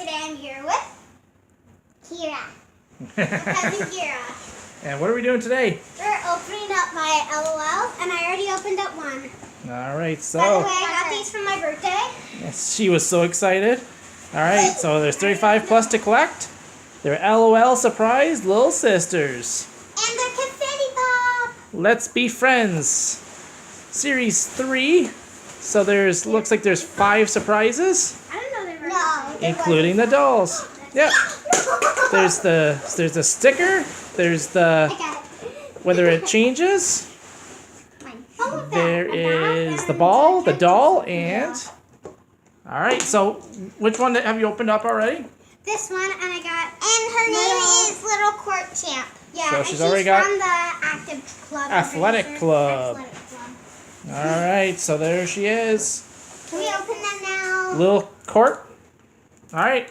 today I'm here with Kiera. My cousin Kiera. And what are we doing today? We're opening up my LOLs, and I already opened up one. All right, so. By the way, I got these for my birthday. Yes, she was so excited. All right, so there's 35 plus to collect. They're LOL surprise little sisters. And they're confetti pop. Let's be friends. Series 3. So looks like there's 5 surprises, I don't know they were. No, including the dolls. Yep. There's the sticker. There's the whether it changes. There is the ball, the doll, and all right. So which one have you opened up already? This one, and I got. And her name is Little Court Champ. Yeah, so and she's already got from the active club. Athletic Club. Athletic Club. All right, so there she is. Can we open them now? Little Court. All right.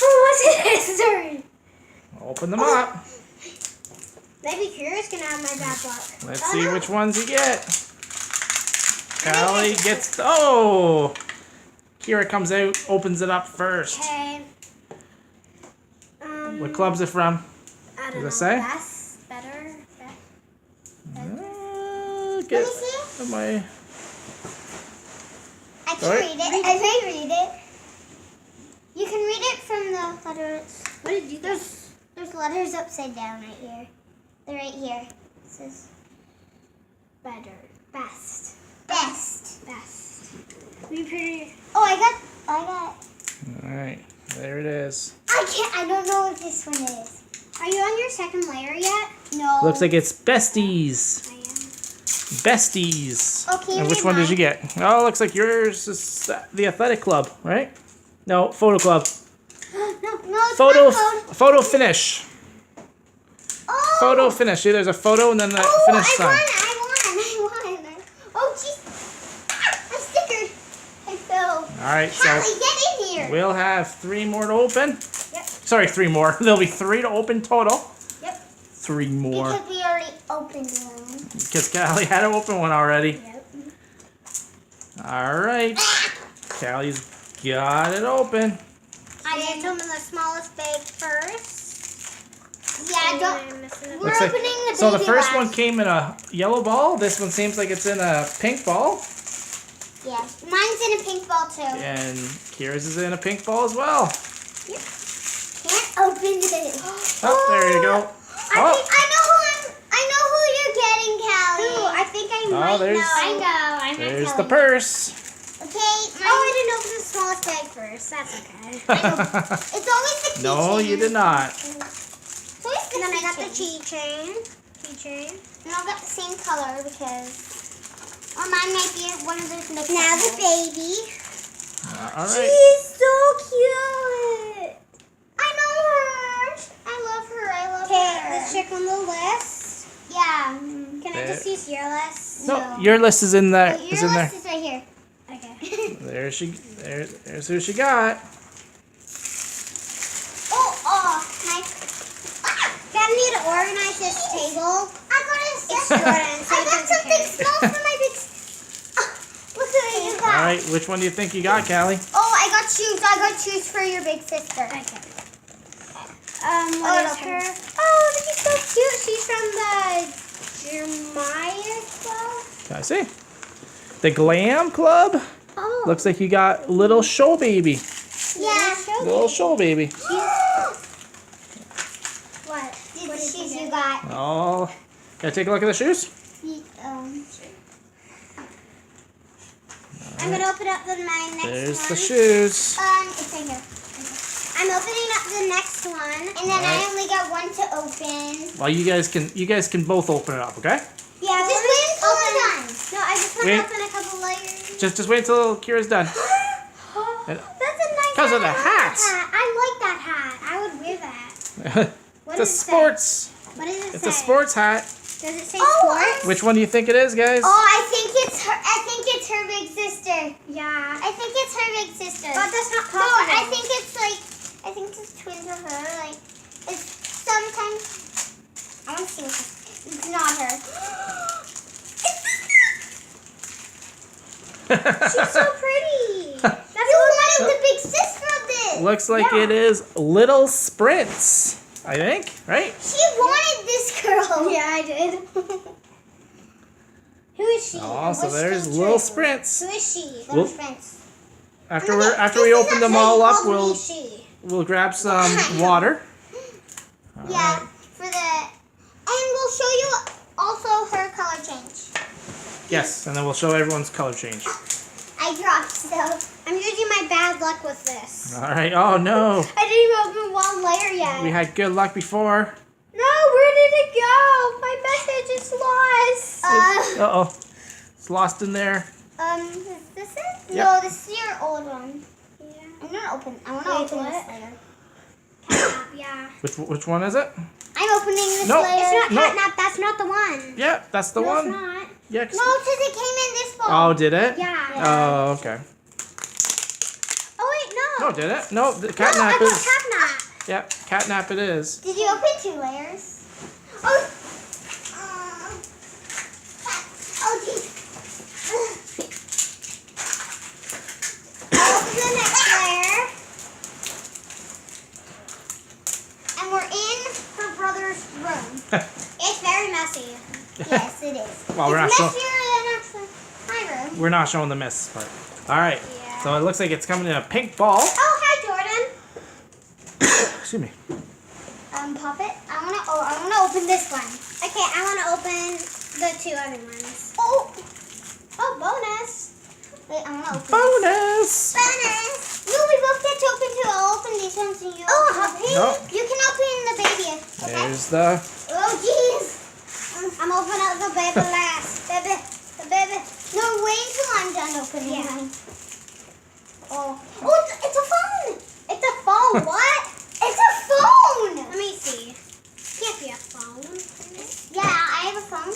Oh, what's this? Sorry. Open them up. Maybe Kiera's gonna have my bad luck. Let's see which ones you get. Callie gets. Oh! Kiera comes out, opens it up first. Okay. What club's it from? I don't know. Does it say? Best, better, best. Let me see. I can read it. I can read it. You can read it from the letters. What did you? There's letters upside down right here. They're right here. It says better, best, best, best. Oh, I got. All right, there it is. I don't know what this one is. Are you on your second layer yet? No. Looks like it's Besties. I am. Besties. Okay. And which one did you get? Oh, looks like yours is the Athletic Club, right? No, Photo Club. No, it's Photo not code. photo finish. Oh. Photo finish. See, there's a photo and then the finish sign. I won. Oh, jeez. I'm stickered. I fell. All right, so Callie, get in here. we'll have 3 more to open. Yep. Sorry, 3 more. There'll be 3 to open total. Yep. 3 more. Because we already opened one. Because Callie had to open one already. Yep. All right. Callie's got it open. I did open the smallest bag first. Yeah, we're Looks like- opening the baby So the first one last. came in a yellow ball. This one seems like it's in a pink ball. Yeah, mine's in a pink ball too. And Kiera's is in a pink ball as well. Yep. Can't open it. Oh, there you go. I know who you're getting, Callie. Who? I think I might there's- know. I know. I'm not There's the telling purse. you. Okay. I didn't open the smallest bag first. That's okay. It's always the keychain. No, you did not. And then I got the keychain. And I got the same color because, or mine might be one of those mixed. Now the baby. All right. She's so cute. I know her. I love her. Okay, let's check on the list. Yeah. Can I just use your list? No, your list is in there. Your Is in there. list is right here. Okay. There's who she got. I need to organize this table. I got something small for my big. Look at what you got. All right, which one do you think you got, Callie? Oh, I got shoes. I got shoes for your big sister. Okay. What is her? Oh, this is so cute. She's from the Jeremiah Club. Can I see? The Glam Club. Oh. Looks like you got Little Show Baby. Yeah. Little Show Baby. What? What shoes you got? Oh, can I take a look at the shoes? I'm gonna open up my next one. There's the shoes. It's right here. I'm opening up the next one, and then I only got one to open. Well, you guys can both open it up, okay? Yeah, just wait until we're done. No, I just want to Wait. open a couple layers. Just wait until Kiera's done. That's a nice 'Cause of the hat. I like that hat. I would wear that. What The does it say? sports. What does it say? It's a sports hat. Does it say sports? Which one do you think it is, guys? Oh, I think it's her. I think it's her big sister. Yeah. I think it's her big sister. But that's not possible. No, I think it's twins of her. Like, it's sometimes. I want to see what this. It's not her. She's so pretty. That's you wanted the big sister of this. Looks like it is Little Sprints, I think, right? She wanted this girl. Yeah, I did. Who is she? Oh, so What's there's the Little trick? Sprints. Who is she? Little Well, Sprints. After This we is open them actually all up, Called me we'll she. grab some water. Yeah, for the, and we'll show you also her color change. Yes, and then we'll show everyone's color change. I dropped stuff. I'm using my bad luck with this. All right. Oh no, I didn't even open one layer yet. we had good luck before. No, where did it go? My message is lost. Uh-oh. It's lost in there. Is this it? Yep. No, this is your old one. Yeah. I want to open Wait, this what? layer. Yeah. Which one is it? I'm opening this No. layer. It's not No. catnap. That's not the one. Yeah, that's the No, one. it's not. Yeah. 'cause- No, because it came in this bowl. Oh, did it? Yeah. Oh, okay. Oh wait, no. No, did it? No, the No, I catnap got is. catnap. Yeah, catnap it is. Did you open 2 layers? Oh. Oh, geez. Open the next layer. And we're in her brother's room. It's very messy. Yes, it is. Well, we're not It's showing. messier than actually my room. We're not showing the mess part. All right. Yeah. So it looks like it's coming in a pink ball. Oh, hi, Jordan. Excuse me. Pop it. I wanna open this one. Okay, I want to open the 2 other ones. Oh, Oh, bonus. wait, I wanna open Bonus. Bonus. No, we both get to open 2. I'll open these ones and you. Oh, open happy. these. No. You can open the baby. Okay. There's the. Oh, jeez. I'm opening up the baby last. Baby, the baby. No, wait until I'm done opening Yeah. mine. Oh, it's a phone. It's a phone. What? It's a phone. Let me see. Can't be a phone. Yeah, I have a phone.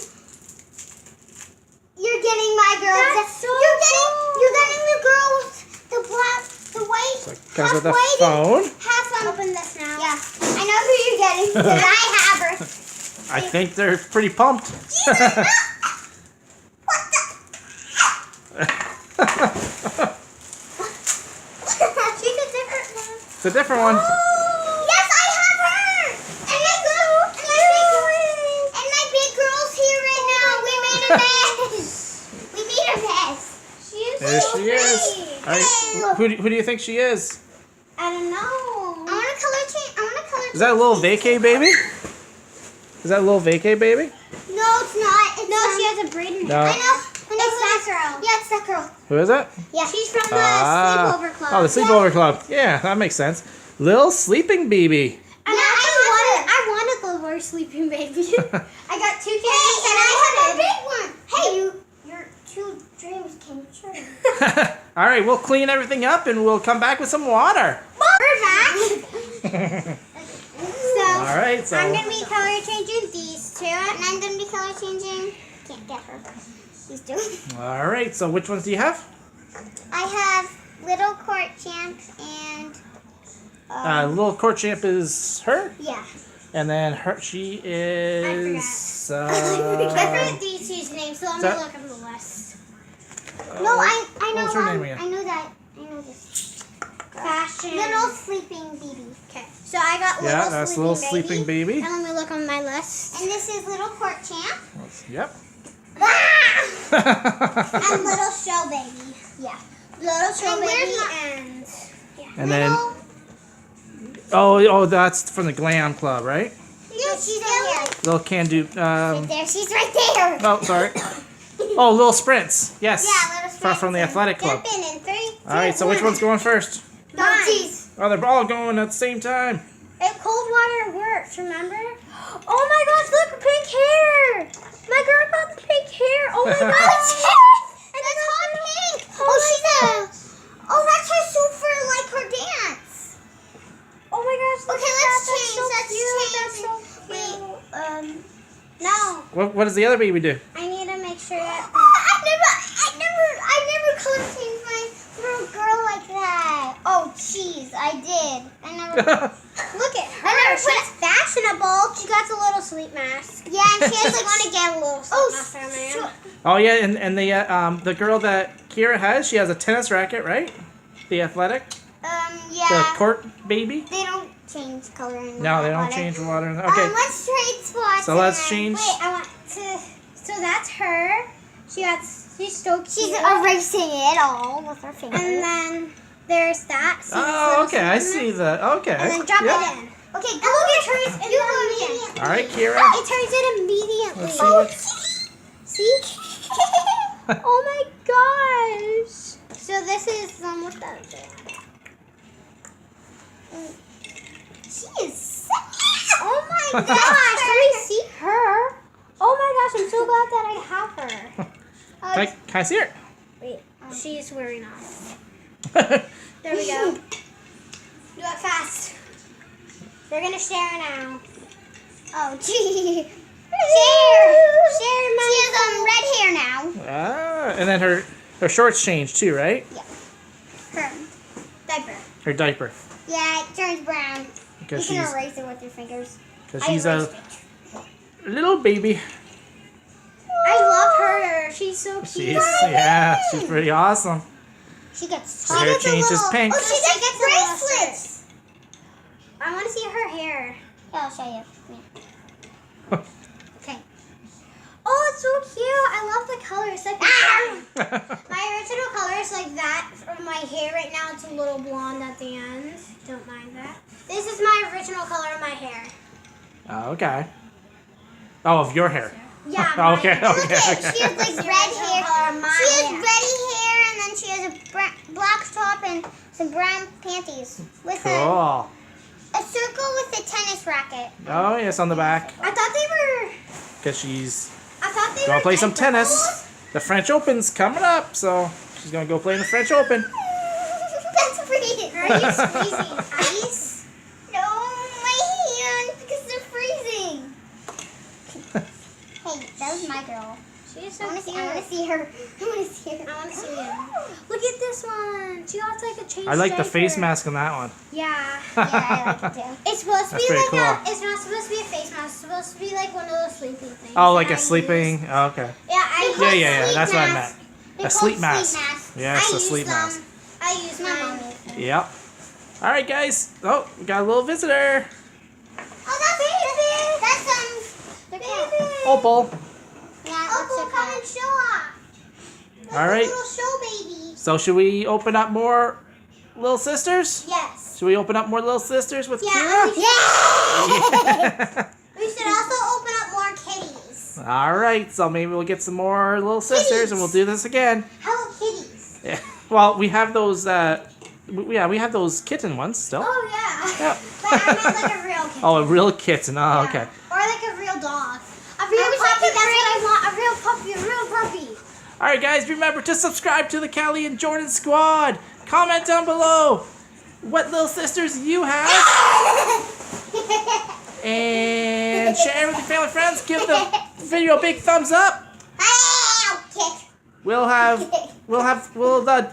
You're getting my girl. That's so you're getting the girl with the white. So it comes with a half-white phone. Half on. Open this now. Yeah, I know who you're getting because I have her. I think they're pretty pumped. What the? She's a different one. It's a different one. Yes, I have her. And my big girl's here right now. We made a mess. We made a mess. She is There so she is. pretty. All right. Who do you think she is? I don't know. I want to color change. Is that a little vacay baby? Is that a little vacay baby? No, it's not. It's No, she has a braid. No. I know. It's that girl. Yeah, it's that girl. Who is it? Yeah. She's from the Ah. sleepover club. Oh, the sleepover club. Yeah, that makes sense. Little sleeping baby. And Yeah, I wanted the word sleeping baby. I got 2 Hey, candies and I have a big one. Hey, your 2 dreams came true. All right, we'll clean everything up and we'll come back with some water. We're back. So, All right, so I'm going to be color changing these 2. And I'm going to be color changing. Can't get her. She's doing. all right. So which ones do you have? I have Little Court Champ and. Little court champ is her, Yeah. and then she is. I forgot these 2's names, so I'm that- going to look at the list. No, I know What's her one. name again? I know that. I know this. Fashion. Little Sleeping Baby. Okay, so I got Yeah, little that's sleeping little baby. sleeping baby. And let me look on my list. And this is Little Court Champ. Yep. And Little Show Baby. Yeah. Little show And where's baby my- and And then Little- oh, that's from the Glam Club, right? Yeah, she's in here. Little can do. Right there. She's right there. Oh, sorry. Oh, little sprints. Yes. Yeah, Little Sprints. From the athletic club. jump in 3, 2, All right. So which 1. one's going first? No, Mine. jeez. Oh, they're all going at the same time. If cold water works, remember? Oh my gosh, look, pink hair! My girl got the pink hair. Oh my gosh! And it's hot pink. Oh, she's a. Oh, that's her suit for like her dance. Oh my gosh, look Okay, at let's that. change. That's so Let's cute. change. That's so cute. Wait. No, What does the other baby do? I need to make sure that. I never color changed my little girl like that. Oh, jeez, I did. I never. Look at her. She's fashionable. She got a little sleep mask. Yeah, and she has I like. want to get a little sleep Oh, mask for me. sure. Oh yeah, and the girl that Kiera has, she has a tennis racket, right? The athletic. Yeah. Yeah. The court baby? They don't change color in No, they don't water. change water. Okay. Let's trade spots. So let's change. Wait, I want to. So that's her. She's so cute. She's erasing it all with her fingers. And then there's that. See this Oh, little okay. I cinnamon? see that. Okay. And then drop Yep. it in. Okay, And look, it turns immediately. All right, Kiera. It turns it immediately. Let's see what. See? Oh my gosh. So this is what that is. She is sick. Oh my gosh. Let me see her. Oh my gosh, I'm so glad that I have her. Can I see her? Wait, she's wearing off. There we go. Do it fast. They're gonna share now. Oh, gee. Share my. She has red hair now. Ah, and then her shorts change too, right? Her Diaper. Her diaper. Yeah, it turns brown. Because You can she's erase it with your fingers. a little baby. I love her. She's so cute. She's pretty awesome. She gets. Her hair changes pink. Oh, she gets bracelets. I want to see her hair. Yeah, I'll show you. Yeah. Okay. Oh, it's so cute. I love the color. It's like my original color is like that for my hair right now. It's a little blonde at the end. Don't mind that. This is my original color of my hair. Oh, okay. Oh, of your hair. Yeah. Okay. Look at, she has like red hair. She has hair. red hair, and then she has a black top and some brown panties with Cool. a circle with a tennis racket. Oh, yes, on the back. I thought they were. Because she's I thought they going were. to play some identical. tennis. The French Open's coming up, so she's going to go play in the French Open. That's pretty. Are you squeezing ice? No, my hand, because they're freezing. Hey, that was my girl. She is so I want to cute. see her. I want to see her. I want to see her. Look at this one. She got like a change. I like the diaper. face mask on that one. Yeah. Yeah, I like it too. It's supposed to That's be pretty like cool. it's not supposed to be a face mask. It's supposed to be like one of those sleeping things. Oh, like that a I sleeping. use. Oh, okay. Yeah, I They're Yeah. sleep That's what I masks. meant. They're A sleep called mask. masks. Yes, I a sleep use them. mask. I use My mine. mom used them. Yep. All right, guys. Oh, we got a little visitor. Oh, that's the cat. Opal. Yeah, Opal, come and show off. All right. Little show baby. So should we open up more little sisters? Yes. Should we open up more little sisters with Yeah. Kiera? Yeah. We should also open up more kitties. All right. So maybe we'll get some more little sisters, and we'll do this again. Hello kitties. Yeah. Well, we have those. We have those kitten ones still. Oh yeah. Yeah. But I meant like a real kitten. Oh, a real kitten. Oh, Yeah. okay. Or like a real dog. A real wish I puppy. could That's what I want. A real puppy. A real puppy. All right, guys. Remember to subscribe to the Callie and Jordan Squad. Comment down below what little sisters you have, and share with your family and friends. Give the video a big thumbs up. We'll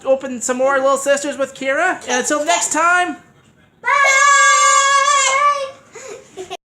open some more little sisters with Kiera. And until next time. Bye.